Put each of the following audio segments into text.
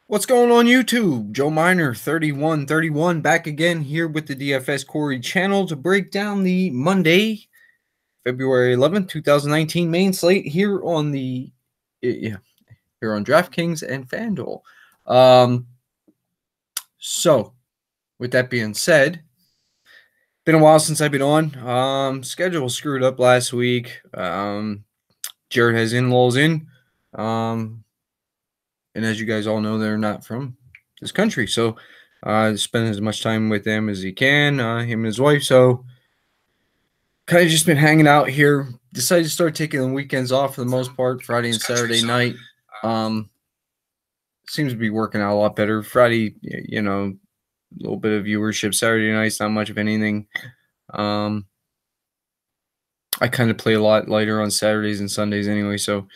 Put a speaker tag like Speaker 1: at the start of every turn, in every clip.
Speaker 1: What's going on YouTube? Joe Miner 3131 back again here with the DFS Quarry channel to break down the Monday, February 11th, 2019 main slate here on the here on DraftKings and FanDuel. So with that being said, been a while since I've been on. Schedule was screwed up last week. Jared has in-laws in. And as you guys all know, they're not from this country. So spend as much time with them as he can, him and his wife. So kind of just been hanging out here. Decided to start taking the weekends off for the most part, Friday and Saturday night. Seems to be working out a lot better. Friday, a little bit of viewership. Saturday nights, not much of anything. I kind of play a lot lighter on Saturdays and Sundays anyway, so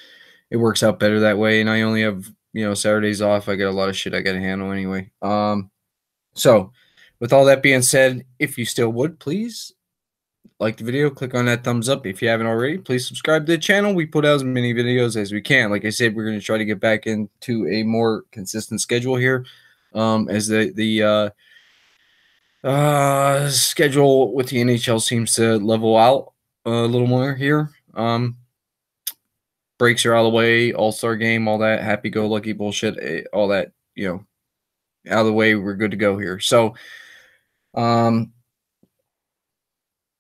Speaker 1: it works out better that way. And I only have Saturdays off. I got a lot of shit I got to handle anyway. So with all that being said, if you still would, please like the video, click on that thumbs up. If you haven't already, please subscribe to the channel. We put out as many videos as we can. Like I said, we're going to try to get back into a more consistent schedule here, as the schedule with the NHL seems to level out a little more here. Breaks are out of the way, all-star game, all that happy-go-lucky bullshit, all that, out of the way. We're good to go here. So,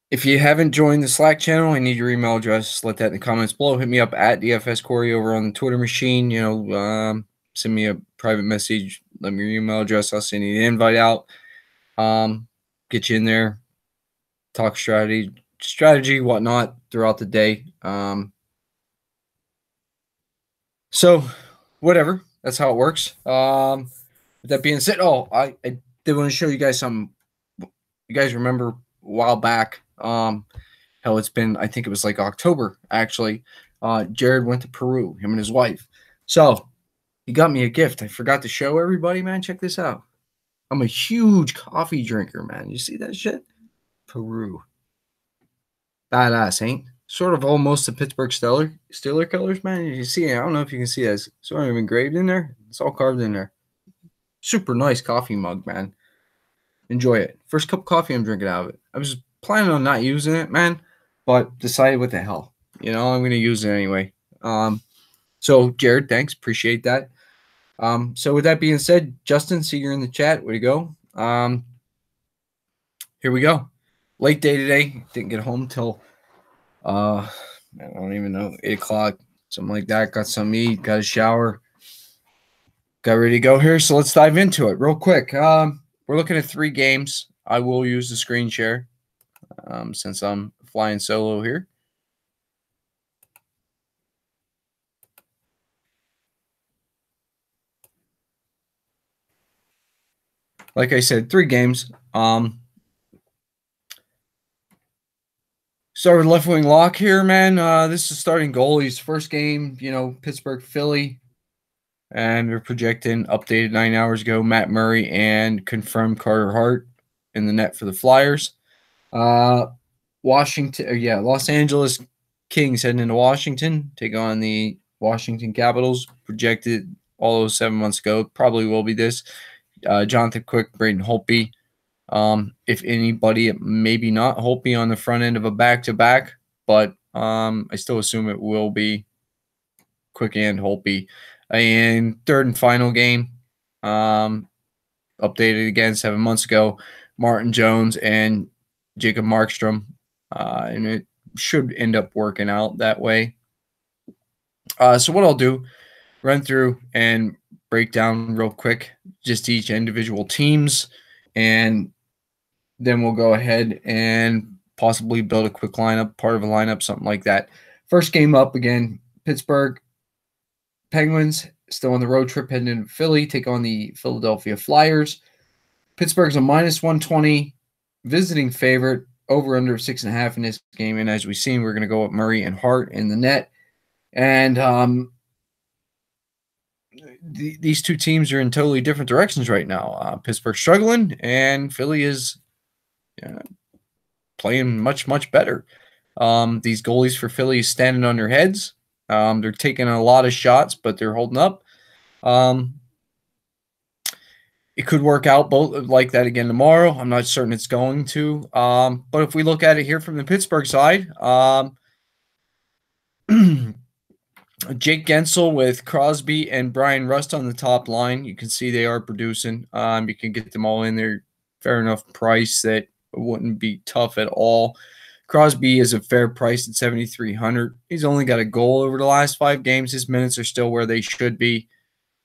Speaker 1: if you haven't joined the Slack channel, I need your email address. Let that in the comments below. Hit me up at DFS Quarry over on the Twitter machine. Send me a private message. Let me your email address. I'll send you the invite out. Get you in there. Talk strategy, whatnot throughout the day. So, whatever. That's how it works. With that being said, I did want to show you guys something. You guys remember a while back, hell, it's been, I think it was like October, actually. Jared went to Peru, him and his wife. So, he got me a gift. I forgot to show everybody, man. Check this out. I'm a huge coffee drinker, man. You see that shit? Peru. Badass, ain't? Sort of almost the Pittsburgh Steeler colors, man. You see it. I don't know if you can see that. It's sort of engraved in there. It's all carved in there. Super nice coffee mug, man. Enjoy it. First cup of coffee I'm drinking out of it. I was planning on not using it, man, but decided what the hell. I'm going to use it anyway. So, Jared, thanks. Appreciate that. So with that being said, Justin, see you're in the chat. Way to go. Here we go. Late day today. Didn't get home till I don't even know, 8 o'clock, something like that. Got some eat, got a shower, got ready to go here. So let's dive into it real quick. We're looking at 3 games. I will use the screen share since I'm flying solo here. Like I said, 3 games. Start with left wing lock here, man. This is starting goalies. First game, Pittsburgh, Philly. And we're projecting, updated 9 hours ago, Matt Murray and confirmed Carter Hart in the net for the Flyers. Los Angeles Kings heading into Washington, take on the Washington Capitals. Projected all those 7 months ago. Probably will be this. Jonathan Quick, Braden Holtby. If anybody, maybe not Holtby on the front end of a back-to-back, but I still assume it will be Quick and Holtby. And third and final game, updated again 7 months ago, Martin Jones and Jacob Markstrom, and it should end up working out that way. So what I'll do, run through and break down real quick just each individual teams, and then we'll go ahead and possibly build a quick lineup, part of a lineup, something like that. First game up again, Pittsburgh Penguins still on the road trip heading into Philly, take on the Philadelphia Flyers. Pittsburgh's a -120 visiting favorite, over under 6.5 in this game. And as we've seen, we're going to go with Murray and Hart in the net. And these two teams are in totally different directions right now. Pittsburgh's struggling, and Philly is playing much, much better. These goalies for Philly is standing on their heads. They're taking a lot of shots, but they're holding up. It could work out both like that again tomorrow. I'm not certain it's going to. But if we look at it here from the Pittsburgh side, Jake Gensel with Crosby and Brian Rust on the top line. You can see they are producing. You can get them all in there. Fair enough price that it wouldn't be tough at all. Crosby is a fair price at 7,300. He's only got a goal over the last 5 games. His minutes are still where they should be.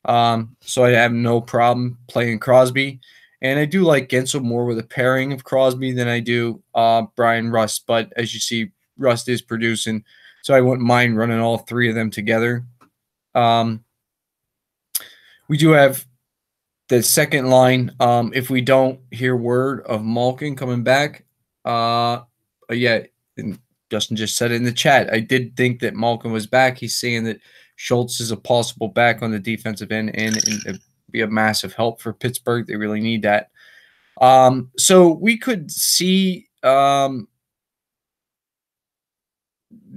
Speaker 1: So I have no problem playing Crosby. And I do like Gensel more with a pairing of Crosby than I do Brian Rust. But as you see, Rust is producing. So I wouldn't mind running all 3 of them together. We do have the second line. If we don't hear word of Malkin coming back, yeah, Justin just said it in the chat. I did think that Malkin was back. He's saying that Schultz is a possible back on the defensive end, and it'd be a massive help for Pittsburgh. They really need that. So we could see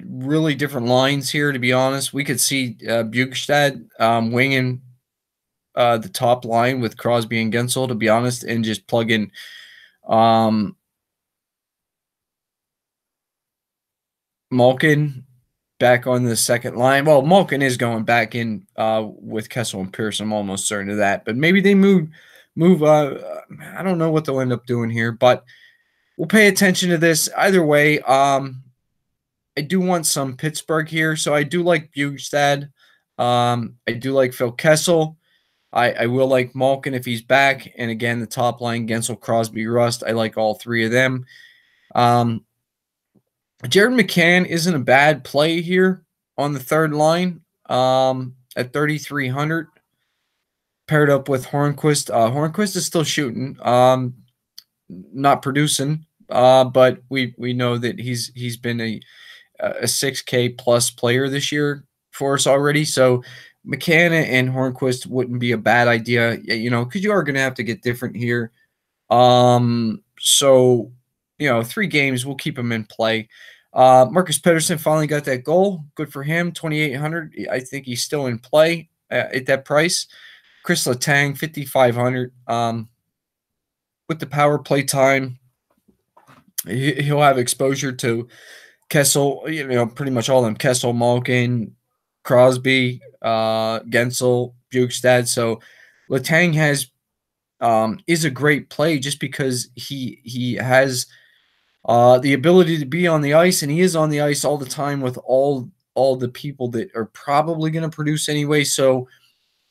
Speaker 1: really different lines here, to be honest. We could see Bjugstad winging the top line with Crosby and Gensel, to be honest, and just plug in Malkin back on the second line. Well, Malkin is going back in with Kessel and Pierce. I'm almost certain of that. But maybe they move. I don't know what they'll end up doing here, but we'll pay attention to this. Either way, I do want some Pittsburgh here, so I do like Bjugstad. I do like Phil Kessel. I will like Malkin if he's back. And again, the top line, Gensel, Crosby, Rust. I like all 3 of them. Jared McCann isn't a bad play here on the third line at 3,300. Paired up with Hornquist. Hornquist is still shooting, not producing, but we know that he's been a 6K plus player this year for us already. So McCann and Hornquist wouldn't be a bad idea, because you are going to have to get different here. So 3 games, we'll keep him in play. Marcus Pettersson finally got that goal. Good for him. 2,800. I think he's still in play at that price. Chris Letang, 5,500. With the power play time, he'll have exposure to Kessel, pretty much all of them. Kessel, Malkin, Crosby, Gensel, Bjugstad. So Letang is a great play just because he has the ability to be on the ice, and he is on the ice all the time with all the people that are probably going to produce anyway. So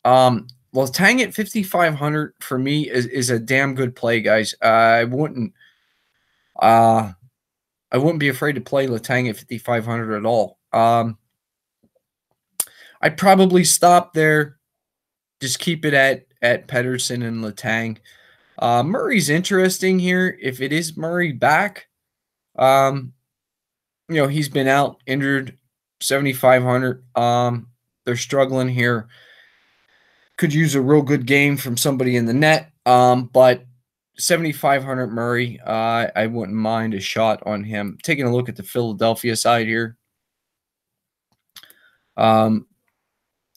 Speaker 1: Letang at 5,500 for me is a damn good play, guys. I wouldn't be afraid to play Letang at 5,500 at all. I'd probably stop there. Just keep it at Pettersson and Letang. Murray's interesting here. If it is Murray back, he's been out injured, 7,500. They're struggling here. Could use a real good game from somebody in the net. But 7,500 Murray, I wouldn't mind a shot on him. Taking a look at the Philadelphia side here.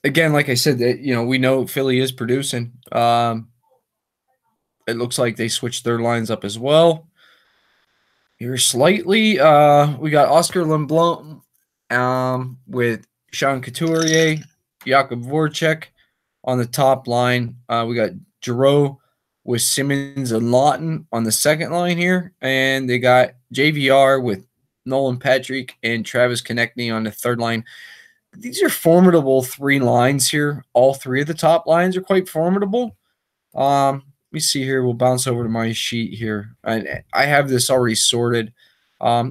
Speaker 1: Again, like I said, that we know Philly is producing. It looks like they switched their lines up as well. Here slightly, we got Oscar Lindblom with Sean Couturier, Jakub Voracek on the top line. We got Giroux with Simmons and Lawton on the second line here. And they got JVR with Nolan Patrick and Travis Konechny on the third line. These are formidable 3 lines here. All 3 of the top lines are quite formidable. Let me see here. We'll bounce over to my sheet here. I have this already sorted.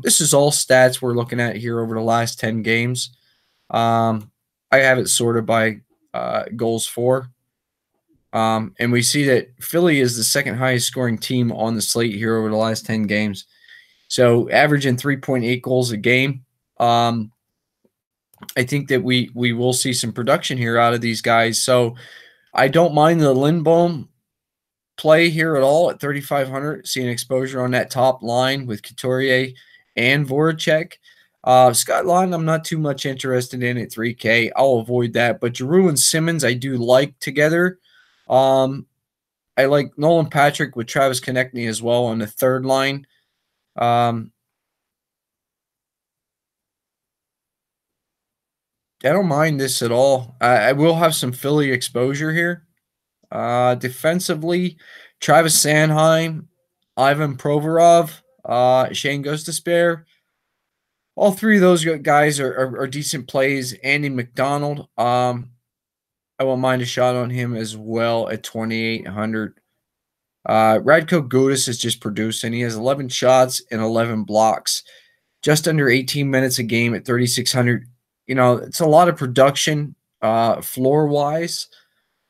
Speaker 1: This is all stats we're looking at here over the last 10 games. I have it sorted by goals for. And we see that Philly is the second highest scoring team on the slate here over the last 10 games. So averaging 3.8 goals a game. I think that we will see some production here out of these guys. So I don't mind the Lindblom play here at all at 3,500. Seeing exposure on that top line with Couturier and Voracek. Scott Lawton, I'm not too much interested in at 3K. I'll avoid that. But Giroux and Simmons, I do like together. I I like Nolan Patrick with Travis Konechny as well on the third line. I don't mind this at all. I will have some Philly exposure here. Defensively, Travis Sanheim, Ivan Provorov, Shane Gostisbehere. All three of those guys are decent plays. Andy McDonald, I won't mind a shot on him as well at 2,800. Radko Gudas is just producing. He has 11 shots and 11 blocks, just under 18 minutes a game at 3,600. You know, it's a lot of production floor-wise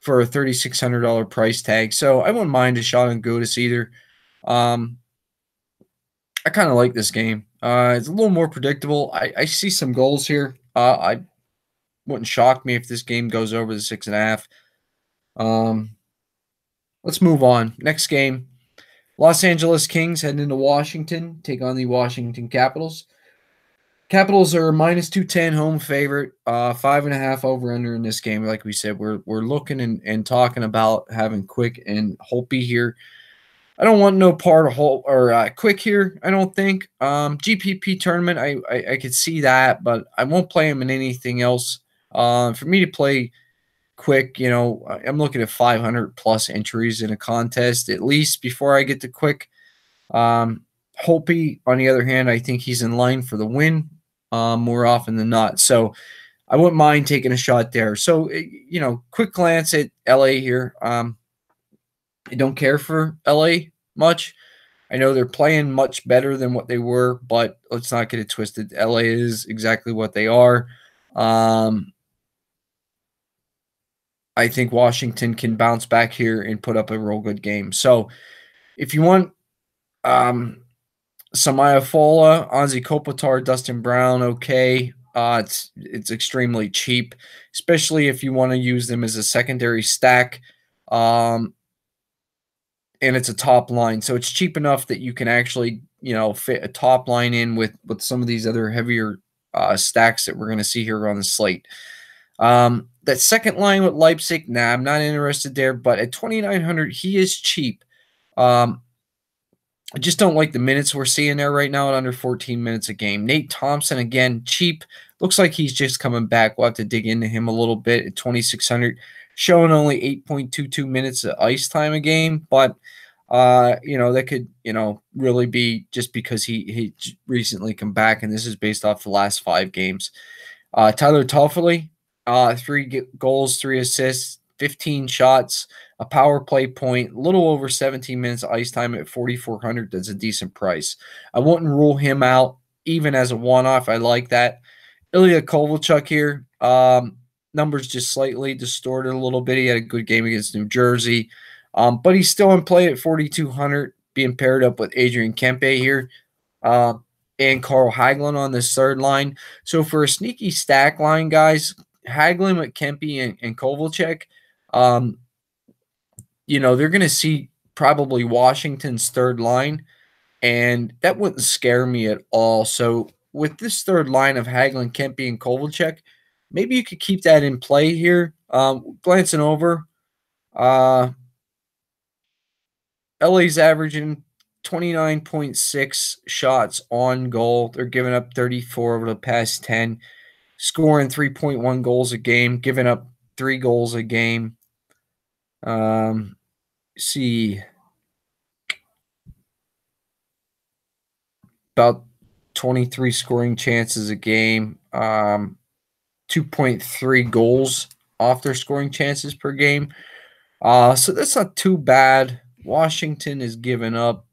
Speaker 1: for a $3,600 price tag. So I wouldn't mind a shot on Gudas either. I kind of like this game. It's a little more predictable. I see some goals here. I wouldn't shock me if this game goes over the 6.5. Let's move on. Next game. Los Angeles Kings heading into Washington, take on the Washington Capitals. Capitals are minus 210 home favorite, 5.5 over under in this game. Like we said, we're looking and talking about having Quick and Holtby here. I don't want no part of Quick here. I don't think GPP tournament. I could see that, but I won't play him in anything else. For me to play Quick, you know, I'm looking at 500 plus entries in a contest at least before I get to Quick. Holtby, on the other hand, I think he's in line for the win more often than not. So I wouldn't mind taking a shot there. So, you know, quick glance at LA here. I don't care for LA much. I know they're playing much better than what they were, but let's not get it twisted. LA is exactly what they are. I think Washington can bounce back here and put up a real good game. So if you want Samaya Fola, Anze Kopitar, Dustin Brown, okay. It's extremely cheap, especially if you want to use them as a secondary stack. And it's a top line. So it's cheap enough that you can actually, you know, fit a top line in with some of these other heavier stacks that we're going to see here on the slate. That second line with Leipzig, nah, I'm not interested there. But at 2,900, he is cheap. I just don't like the minutes we're seeing there right now at under 14 minutes a game. Nate Thompson, again, cheap. Looks like he's just coming back. We'll have to dig into him a little bit at 2,600, showing only 8.22 minutes of ice time a game. But, you know, that could, you know, really be just because he recently come back, and this is based off the last 5 games. Tyler Toffoli, 3 goals, 3 assists, 15 shots, a power play point, a little over 17 minutes of ice time at 4,400. That's a decent price. I wouldn't rule him out even as a one-off. I like that. Ilya Kovalchuk here. Numbers just slightly distorted a little bit. He had a good game against New Jersey. But he's still in play at 4,200, being paired up with Adrian Kempe here. And Carl Hagelin on this third line. So for a sneaky stack line, guys, Hagelin with Kempe and Kovalchuk, you know, they're going to see probably Washington's third line, and that wouldn't scare me at all. So with this third line of Hagelin, Kempe, and Kovalchuk, maybe you could keep that in play here. Glancing over, LA's averaging 29.6 shots on goal. They're giving up 34 over the past 10, scoring 3.1 goals a game, giving up 3 goals a game. See, about 23 scoring chances a game, 2.3 goals off their scoring chances per game. So that's not too bad. Washington is giving up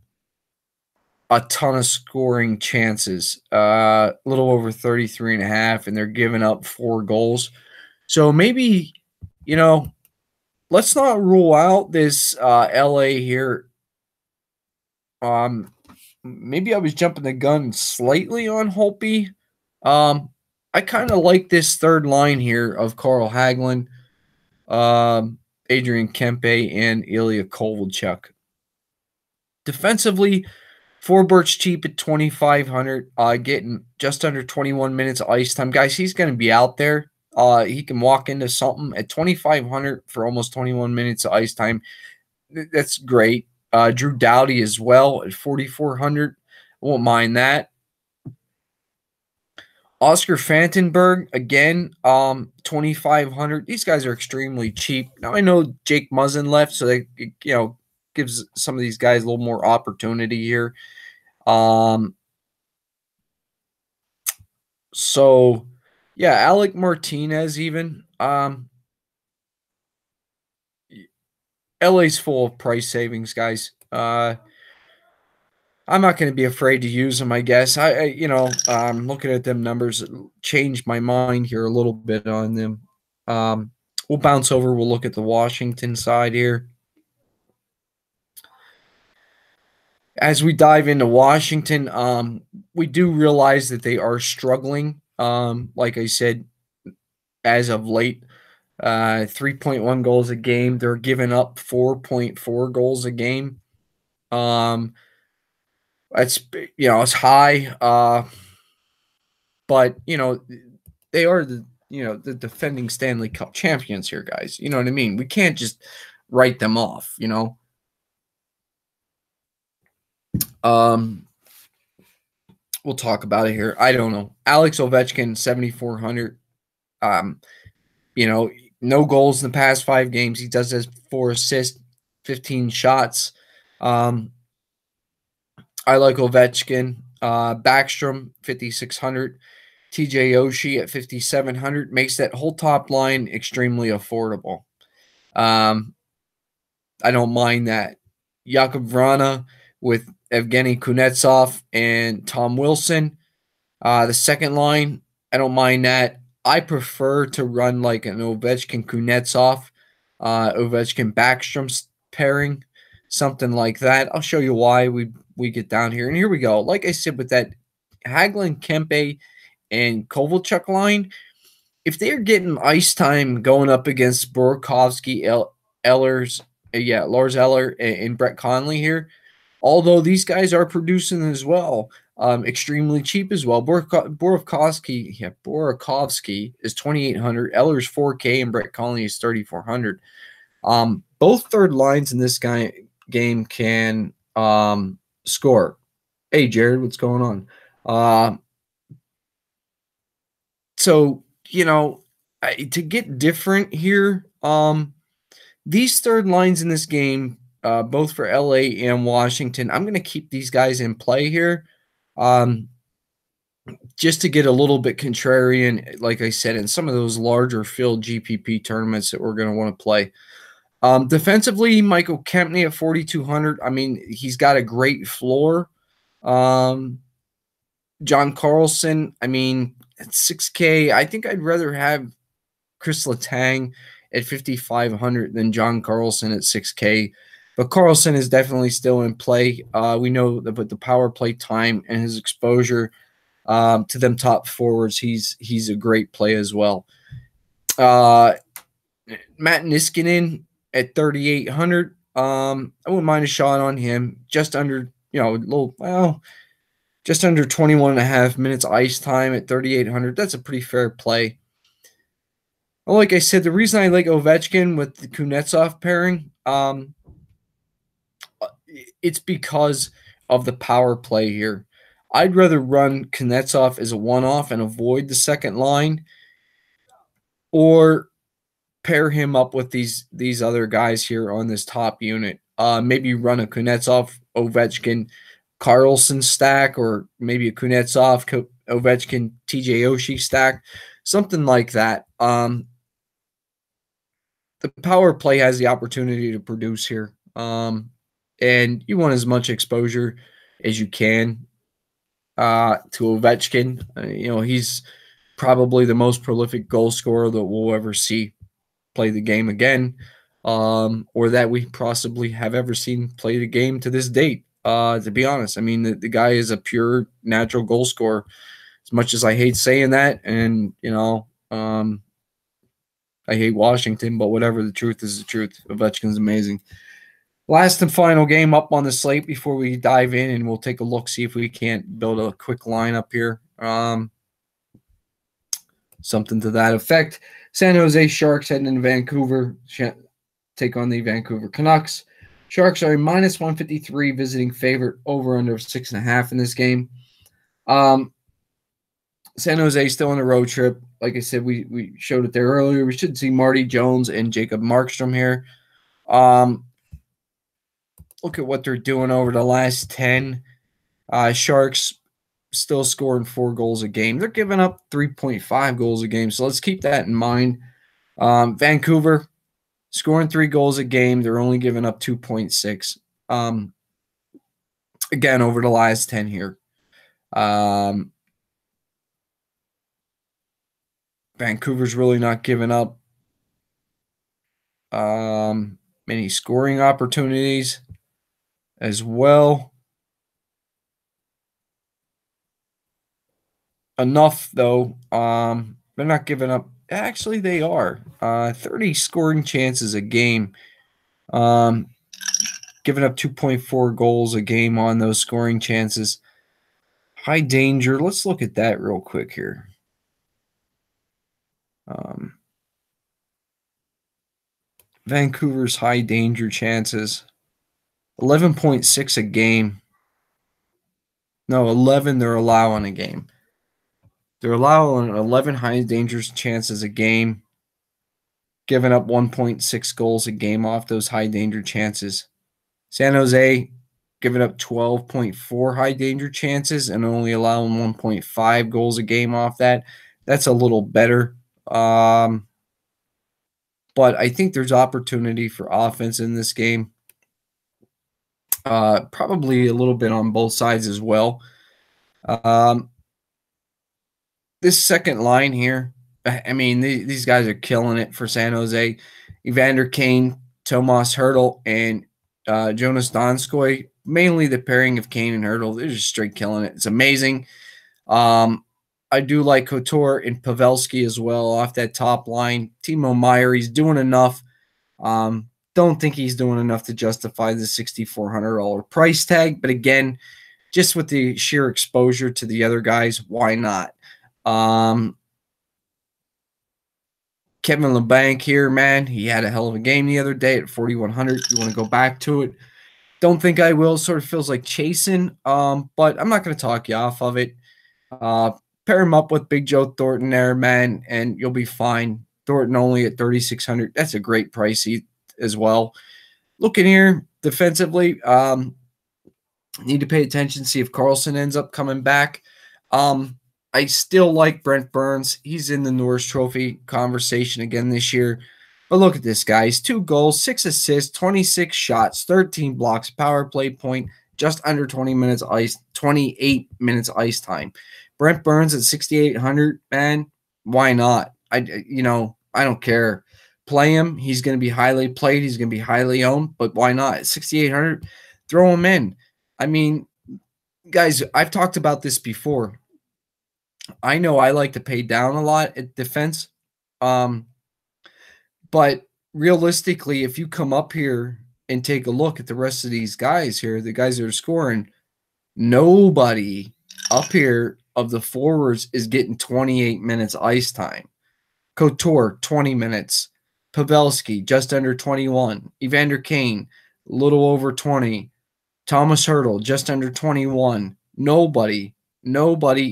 Speaker 1: a ton of scoring chances, a little over 33.5, and they're giving up 4 goals. So maybe, you know, let's not rule out this LA here. Maybe I was jumping the gun slightly on Holtby. I kind of like this third line here of Carl Hagelin, Adrian Kempe, and Ilya Kovalchuk. Defensively, Forbert's cheap at 2,500, getting just under 21 minutes of ice time. Guys, he's going to be out there. He can walk into something at 2,500 for almost 21 minutes of ice time. that's great. Drew Doughty as well at 4,400. I won't mind that. Oscar Fantenberg again, 2,500. These guys are extremely cheap. Now I know Jake Muzzin left, so they gives some of these guys a little more opportunity here. So yeah, Alec Martinez even. LA's full of price savings, guys. I'm not going to be afraid to use them, I guess. Looking at them numbers, changed my mind here a little bit on them. We'll bounce over. We'll look at the Washington side here. As we dive into Washington, we do realize that they are struggling. Like I said, as of late, 3.1 goals a game. They're giving up 4.4 goals a game. That's it's high. But they are the defending Stanley Cup champions here, guys. You know what I mean? We can't just write them off. We'll talk about it here. I don't know. Alex Ovechkin, 7,400. No goals in the past 5 games. He does has 4 assists, 15 shots. I like Ovechkin. Backstrom, 5,600. TJ Oshie at 5,700 makes that whole top line extremely affordable. I don't mind that. Jakub Vrana with Evgeny Kuznetsov and Tom Wilson. The second line, I don't mind that. I prefer to run like an Ovechkin Kuznetsov, Ovechkin Backstrom pairing, something like that. I'll show you why we get down here. And here we go. Like I said, with that Hagelin, Kempe, and Kovalchuk line, if they're getting ice time going up against Burakovsky, Lars Eller, and Brett Conley here, although these guys are producing as well, extremely cheap as well. Burakovsky is 2,800, Eller's 4K, and Brett Conley is 3,400. Both third lines in this game can score. Hey, Jared, what's going on? So, to get different here, these third lines in this game, both for LA and Washington, I'm going to keep these guys in play here, just to get a little bit contrarian, like I said, in some of those larger field GPP tournaments that we're going to want to play. Defensively, Michael Kempney at 4,200. I mean, he's got a great floor. John Carlson, I mean, at 6K, I think I'd rather have Chris Letang at 5,500 than John Carlson at 6K. But Carlson is definitely still in play. We know that with the power play time and his exposure to them top forwards, he's a great play as well. Matt Niskanen at 3,800. I wouldn't mind a shot on him. Just under, just under 21 and a half minutes ice time at 3,800. That's a pretty fair play. Well, like I said, the reason I like Ovechkin with the Kuznetsov pairing, it's because of the power play here. I'd rather run Kuznetsov as a one-off and avoid the second line, or pair him up with these other guys here on this top unit. Maybe run a Kuznetsov, Ovechkin, Carlson stack, or maybe a Kuznetsov, Ovechkin, TJ Oshie stack, something like that. The power play has the opportunity to produce here, and you want as much exposure as you can to Ovechkin. He's probably the most prolific goal scorer that we'll ever see play the game again, or that we possibly have ever seen play the game to this date. To be honest, I mean, the guy is a pure natural goal scorer. As much as I hate saying that, and I hate Washington, but whatever, the truth is the truth. Ovechkin's amazing. Last and final game up on the slate before we dive in, and we'll take a look, see if we can't build a quick lineup here. Something to that effect. San Jose Sharks heading into Vancouver, take on the Vancouver Canucks. Sharks are a minus 153 visiting favorite, over under 6.5 in this game. San Jose still on a road trip. Like I said, we showed it there earlier. We should see Marty Jones and Jacob Markstrom here. Look at what they're doing over the last 10. Sharks still scoring 4 goals a game. They're giving up 3.5 goals a game, so let's keep that in mind. Vancouver scoring 3 goals a game. They're only giving up 2.6. Again, over the last 10 here. Vancouver's really not giving up many scoring opportunities as well. Enough, though. They're not giving up. Actually, they are. 30 scoring chances a game. Giving up 2.4 goals a game on those scoring chances. High danger. Let's look at that real quick here. Vancouver's high danger chances. 11.6 a game. No, 11 they're allowing a game. They're allowing 11 high danger chances a game, giving up 1.6 goals a game off those high danger chances. San Jose giving up 12.4 high danger chances and only allowing 1.5 goals a game off that. That's a little better. But I think there's opportunity for offense in this game. Probably a little bit on both sides as well. This second line here, I mean, these guys are killing it for San Jose. Evander Kane, Tomas Hertl, and Jonas Donskoy. Mainly the pairing of Kane and Hertl. They're just straight killing it. It's amazing. I do like Couture and Pavelski as well off that top line. Timo Meier, he's doing enough. Don't think he's doing enough to justify the $6,400 price tag. But again, just with the sheer exposure to the other guys, why not? Kevin LeBanc here, man. He had a hell of a game the other day at 4,100. You want to go back to it? Don't think I will. Sort of feels like chasing. But I'm not going to talk you off of it. Pair him up with Big Joe Thornton there, man, and you'll be fine. Thornton only at 3,600. That's a great price as well. Looking here defensively, need to pay attention, see if Carlson ends up coming back. I still like Brent Burns. He's in the Norris Trophy conversation again this year. But look at this, guys. 2 goals, 6 assists, 26 shots, 13 blocks, power play point, just under 28 minutes ice time. Brent Burns at 6,800, man, why not? I don't care. Play him. He's going to be highly played. He's going to be highly owned, but why not? At 6,800, throw him in. I mean, guys, I've talked about this before. I know I like to pay down a lot at defense. But realistically, if you come up here and take a look at the rest of these guys here, the guys that are scoring, nobody up here of the forwards is getting 28 minutes ice time. Couture, 20 minutes. Pavelski, just under 21. Evander Kane, a little over 20. Thomas Hertl, just under 21. Nobody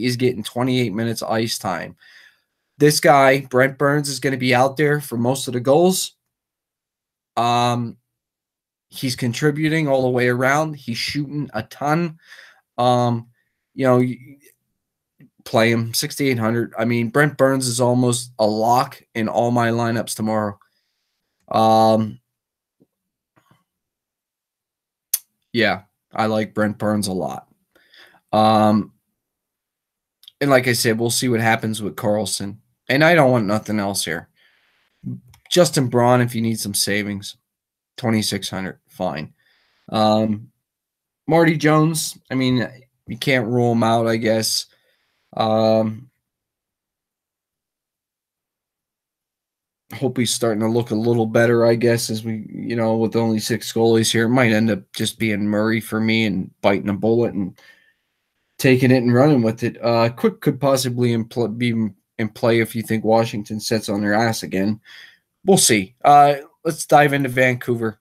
Speaker 1: is getting 28 minutes ice time. This guy, Brent Burns, is going to be out there for most of the goals. He's contributing all the way around. He's shooting a ton. Play him 6,800. I mean, Brent Burns is almost a lock in all my lineups tomorrow. Yeah, I like Brent Burns a lot. And like I said, we'll see what happens with Carlson. And I don't want nothing else here. Justin Braun, if you need some savings, 2,600, fine. Marty Jones, I mean, you can't rule him out, I guess. Hope he's starting to look a little better, I guess, as we, with only 6 goalies here. It might end up just being Murray for me and biting a bullet and taking it and running with it. Quick could possibly be in play if you think Washington sets on their ass again. We'll see. Let's dive into Vancouver.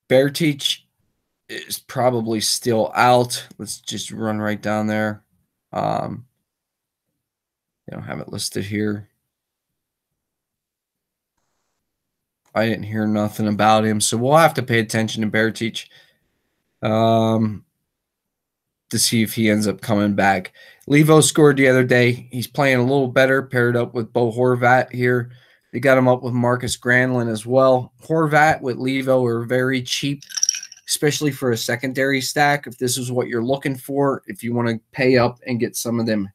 Speaker 1: Bearteach is probably still out. Let's just run right down there. They don't have it listed here. I didn't hear nothing about him, so we'll have to pay attention to Bearteach to see if he ends up coming back. Levo scored the other day. He's playing a little better, paired up with Bo Horvat here. They got him up with Marcus Granlund as well. Horvat with Levo are very cheap, especially for a secondary stack. If this is what you're looking for, if you want to pay up and get some of them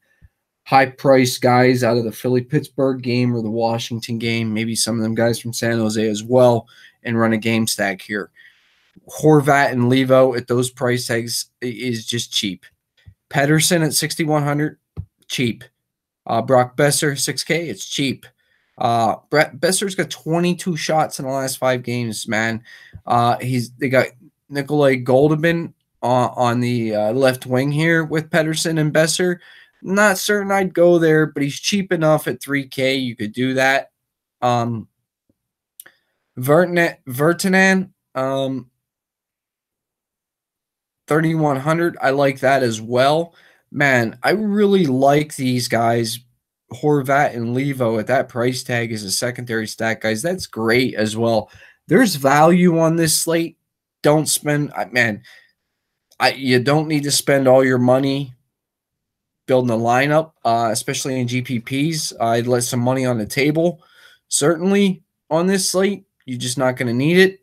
Speaker 1: high-priced guys out of the Philly-Pittsburgh game or the Washington game, maybe some of them guys from San Jose as well, and run a game stack here. Horvat and Levo at those price tags is just cheap. Pedersen at 6,100, cheap. Brock Besser, 6K, it's cheap. Besser's got 22 shots in the last 5 games, man. They got Nikolai Goldman on the left wing here with Pedersen and Besser. Not certain I'd go there, but he's cheap enough at 3K. You could do that. Vertanen, 3,100. I like that as well. Man, I really like these guys, Horvat and Levo, at that price tag as a secondary stack, guys. That's great as well. There's value on this slate. Don't spend, man, you don't need to spend all your money building a lineup, especially in GPPs. I'd let some money on the table, certainly on this slate. You're just not going to need it.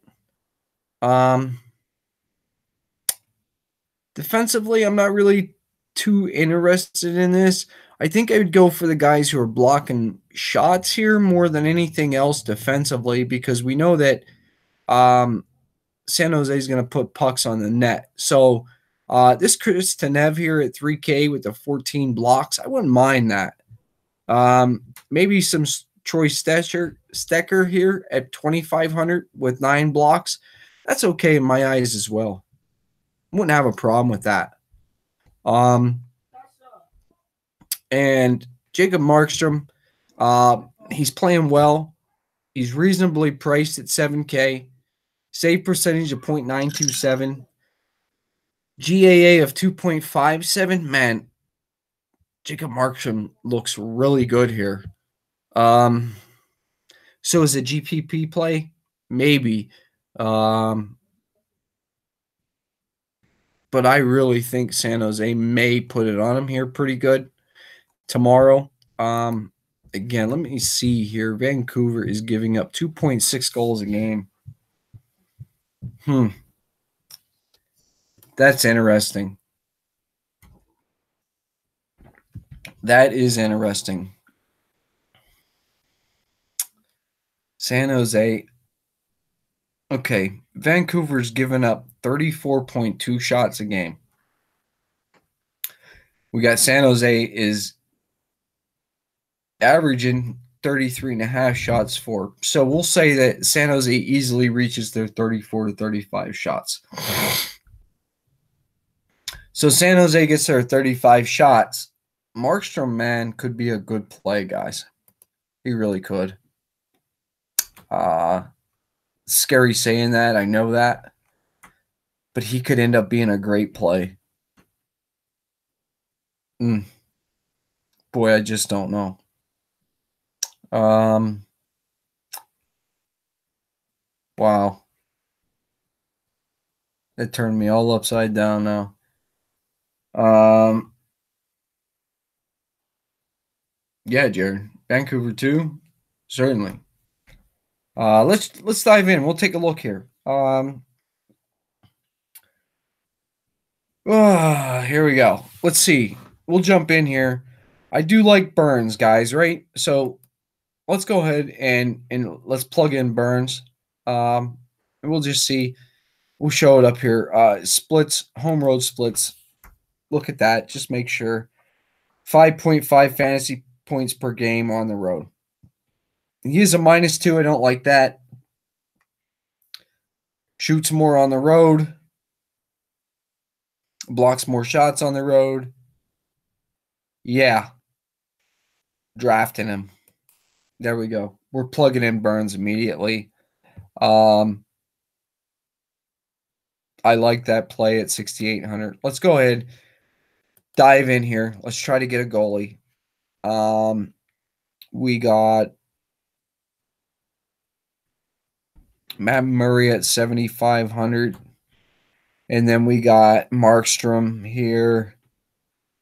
Speaker 1: Defensively, I'm not really too interested in this. I think I would go for the guys who are blocking shots here more than anything else defensively, because we know that San Jose is going to put pucks on the net. So this Chris Tanev here at 3K with the 14 blocks, I wouldn't mind that. Maybe some Troy Stecker here at 2,500 with 9 blocks. That's okay in my eyes as well. Wouldn't have a problem with that. And Jacob Markstrom, he's playing well. He's reasonably priced at 7K. Save percentage of 0.927. GAA of 2.57. Man, Jacob Markstrom looks really good here. So is a GPP play? Maybe. But I really think San Jose may put it on him here pretty good tomorrow. Again, let me see here. Vancouver is giving up 2.6 goals a game. That's interesting. That is interesting. San Jose. Okay, Vancouver's given up 34.2 shots a game. We got San Jose is averaging 33.5 shots for. So we'll say that San Jose easily reaches their 34 to 35 shots. So San Jose gets their 35 shots. Markstrom, man, could be a good play, guys. He really could. Scary saying that, I know that. But he could end up being a great play. Boy, I just don't know. Wow. That turned me all upside down now. Yeah, Jared. Vancouver too? Certainly. Let's dive in. We'll take a look here. Here we go. Let's see. We'll jump in here. I do like Burns, guys, right? So let's go ahead and let's plug in Burns. And we'll just see. We'll show it up here. Splits, home road splits. Look at that. Just make sure. 5.5 fantasy points per game on the road. He is a -2. I don't like that. Shoots more on the road. Blocks more shots on the road. Yeah. Drafting him. There we go. we're plugging in Burns immediately. I like that play at 6,800. Let's go ahead, dive in here. Let's try to get a goalie. We got Matt Murray at 7,500. And then we got Markstrom here,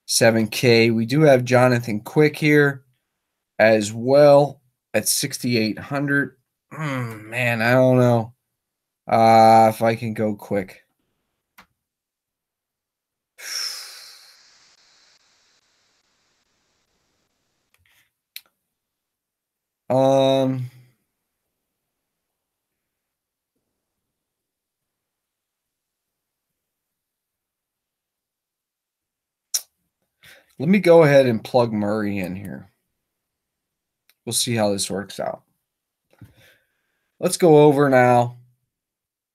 Speaker 1: 7K. We do have Jonathan Quick here as well at 6,800. Man, I don't know if I can go Quick. Let me go ahead and plug Murray in here. We'll see how this works out. Let's go over now.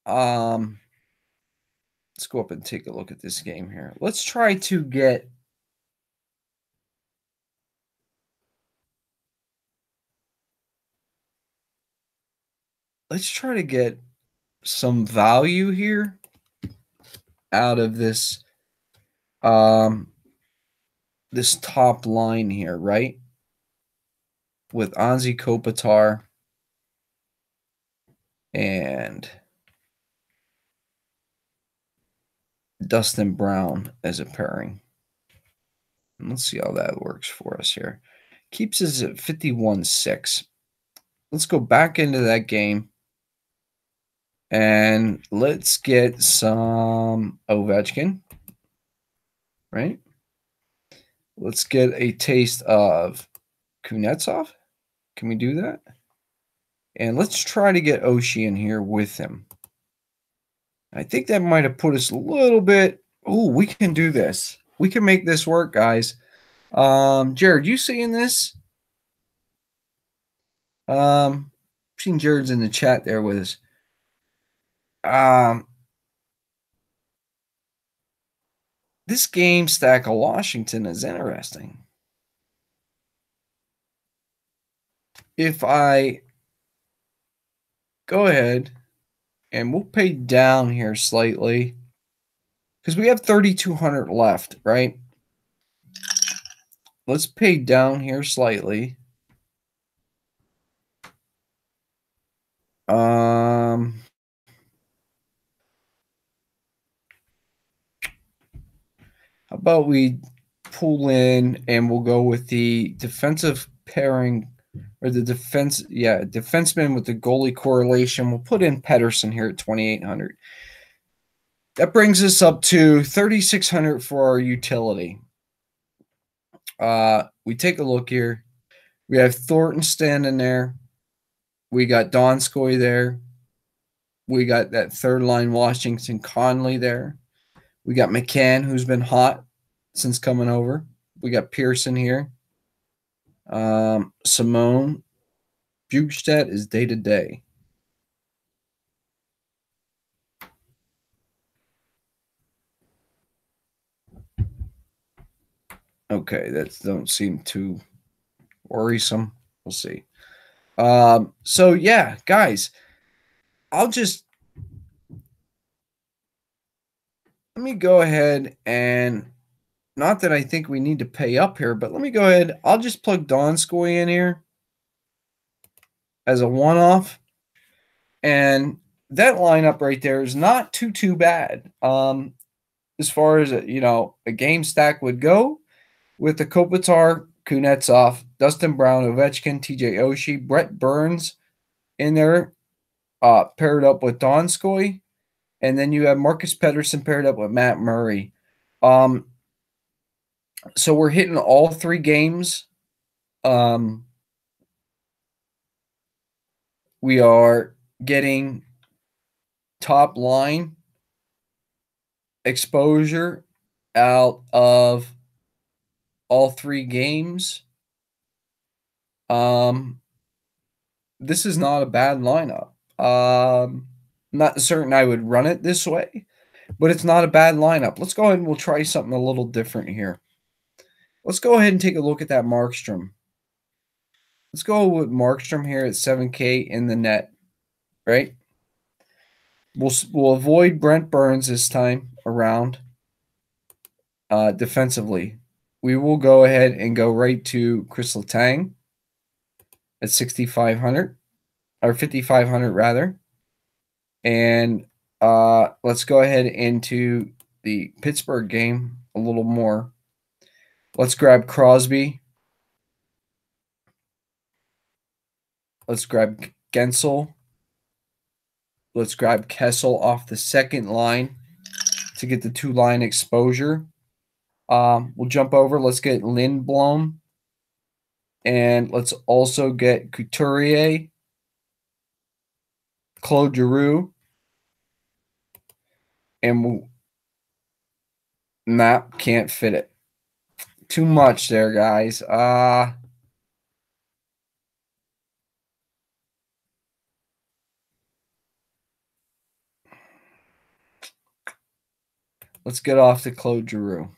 Speaker 1: Let's go up and take a look at this game here. Let's try to get some value here out of this this top line here, right? With Anze Kopitar and Dustin Brown as a pairing. And let's see how that works for us here. Keeps us at 51.6. Let's go back into that game. And let's get some Ovechkin, right? Let's get a taste of Kuznetsov. Can we do that? And let's try to get Oshie in here with him. I think that might have put us a little bit. Oh, we can do this. We can make this work, guys. Jared, you seeing this? Seen Jared's in the chat there with us. This game stack of Washington is interesting. If I go ahead and we'll pay down here slightly because we have 3,200 left, right? Let's pay down here slightly. How about we pull in and we'll go with the defensive pairing or the defenseman with the goalie correlation. We'll put in Pettersson here at 2,800. That brings us up to 3,600 for our utility. We take a look here. We have Thornton standing there. We got Donskoy there. We got that third line Washington Conley there. We got McCann, who's been hot since coming over. We got Pearson here. Simone. Bugstedt is day-to-day. Okay, that don't seem too worrisome. We'll see. So, yeah, guys, let me go ahead and not that I think we need to pay up here, but let me go ahead. I'll just plug Donskoy in here as a one-off. And that lineup right there is not too bad. As far as, a game stack would go with the Kopitar, Kuznetsov, Dustin Brown, Ovechkin, TJ Oshie, Brett Burns in there, paired up with Donskoy. And then you have Marcus Pettersson paired up with Matt Murray. So we're hitting all three games. We are getting top line exposure out of all three games. This is not a bad lineup. Not certain I would run it this way, but it's not a bad lineup. Let's go ahead and we'll try something a little different here. Let's go ahead and take a look at that Markstrom. Let's go with Markstrom here at 7K in the net, right? We'll avoid Brent Burns this time around defensively. We will go ahead and go right to Chris Letang at 6,500 or 5,500 rather. And let's go ahead into the Pittsburgh game a little more. Let's grab Crosby. Let's grab Gensel. Let's grab Kessel off the second line to get the two-line exposure. We'll jump over. Let's get Lindblom. And let's also get Couturier, Claude Giroux, and map can't fit it. Too much there, guys. Let's get off to Claude Giroux.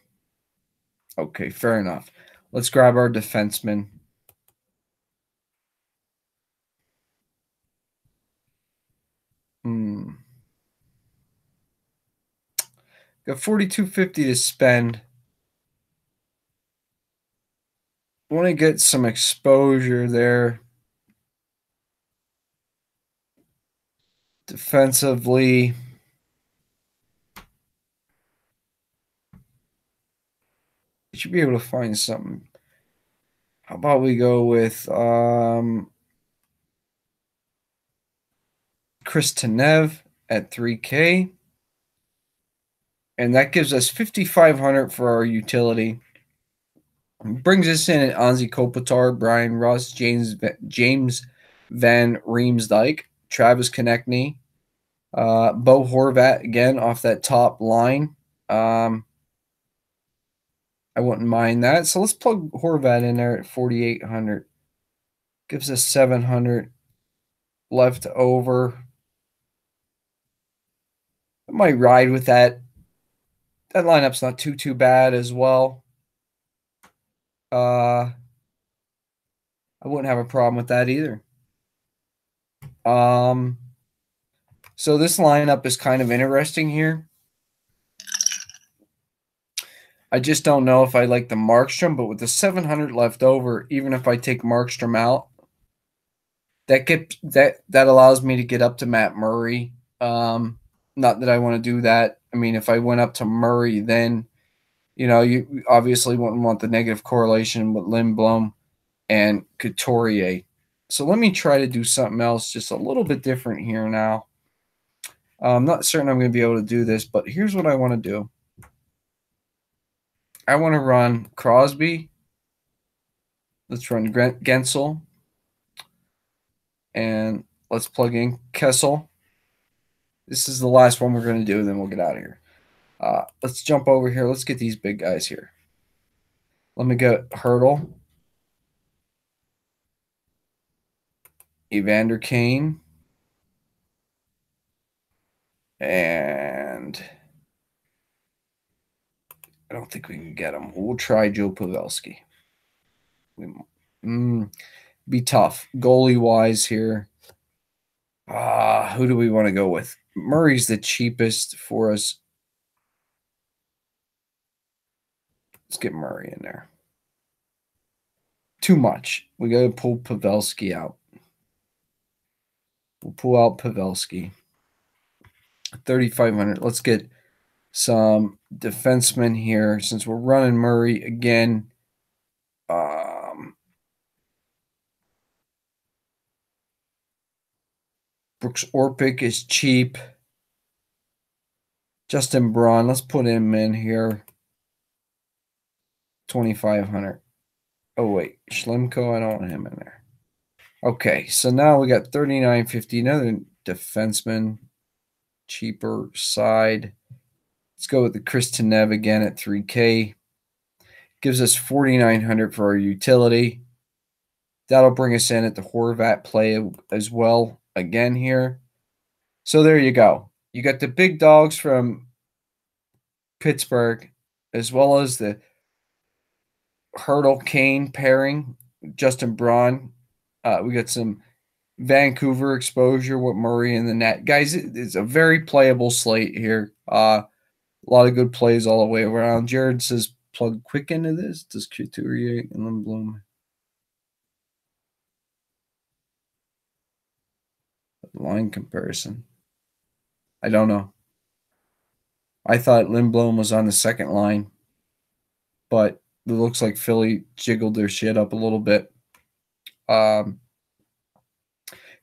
Speaker 1: Okay, fair enough. Let's grab our defenseman. Got $42.50 to spend. Want to get some exposure there. Defensively. You should be able to find something. How about we go with Chris Tanev at 3K. And that gives us 5,500 for our utility. Brings us in at Anze Kopitar, Brian Russ, James Van Riemsdyk, Travis Konechny, Bo Horvat again off that top line. I wouldn't mind that. So let's plug Horvat in there at 4,800. Gives us 700 left over. I might ride with that. That lineup's not too bad as well. I wouldn't have a problem with that either. So this lineup is kind of interesting here. I just don't know if I like the Markstrom, but with the 700 left over, even if I take Markstrom out, that allows me to get up to Matt Murray. Not that I want to do that. I mean, if I went up to Murray, then you obviously wouldn't want the negative correlation with Lindblom and Couturier. So let me try to do something else just a little bit different here now. I'm not certain I'm going to be able to do this, but here's what I want to do. I want to run Crosby. Let's run Gensel. And let's plug in Kessel. This is the last one we're going to do, then we'll get out of here. Let's jump over here. Let's get these big guys here. Let me get Hurdle. Evander Kane. And I don't think we can get him. We'll try Joe Pavelski. Be tough. Goalie-wise here. Who do we want to go with? Murray's the cheapest for us. Let's get Murray in there. Too much. We got to pull Pavelski out. We'll pull out Pavelski. 3,500. Let's get some defensemen here since we're running Murray again. Brooks Orpik is cheap. Justin Braun, let's put him in here. 2,500. Oh, wait. Schlemko, I don't want him in there. Okay, so now we got 3,950. Another defenseman. Cheaper side. Let's go with the Chris Tanev again at 3K. Gives us 4,900 for our utility. That'll bring us in at the Horvat play as well again here. So there you go. You got the big dogs from Pittsburgh as well as the Hurdle Kane pairing, Justin Braun We got some Vancouver exposure with Murray in the net. Guys, it's a very playable slate here. A lot of good plays all the way around. Jared says plug quick into this. Does Couturier and Lindblom line comparison? I don't know. I thought Lindblom was on the second line, but it looks like Philly jiggled their shit up a little bit.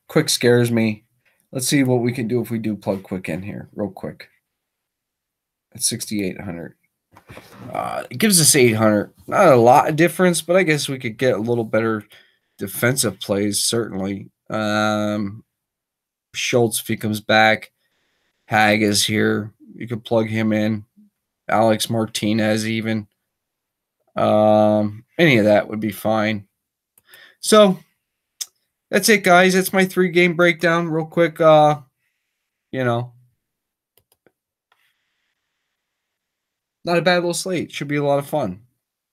Speaker 1: Quick scares me. Let's see what we can do if we do plug quick in here, real quick. At 6,800. It gives us 800. Not a lot of difference, but I guess we could get a little better defensive plays, certainly. Schultz, if he comes back. Hag is here. You could plug him in. Alex Martinez, even. Any of that would be fine. So that's it, guys. That's my 3-game breakdown. Real quick, you know, not a bad little slate. Should be a lot of fun.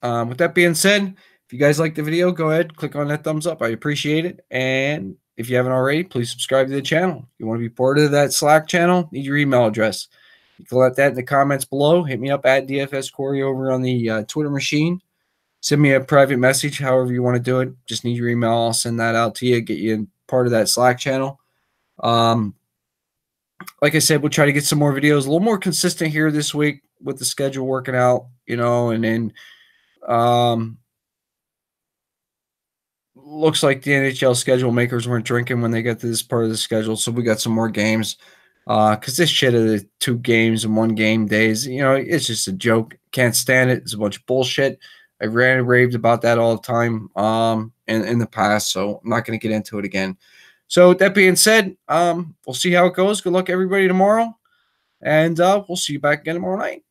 Speaker 1: With that being said, if you guys like the video, go ahead, click on that thumbs up. I appreciate it. And if you haven't already, please subscribe to the channel. If you want to be part of that Slack channel, need your email address. You can let that in the comments below. Hit me up at DFS Quarry over on the Twitter machine. Send me a private message, however you want to do it. Just need your email. I'll send that out to you, get you in part of that Slack channel. Like I said, we'll try to get some more videos, a little more consistent here this week with the schedule working out, and then looks like the NHL schedule makers weren't drinking when they got to this part of the schedule, so we got some more games. Because this shit of the 2 games and 1 game days, it's just a joke. Can't stand it. It's a bunch of bullshit. I ran and raved about that all the time in the past, so I'm not going to get into it again. So with that being said, we'll see how it goes. Good luck, everybody, tomorrow, and we'll see you back again tomorrow night.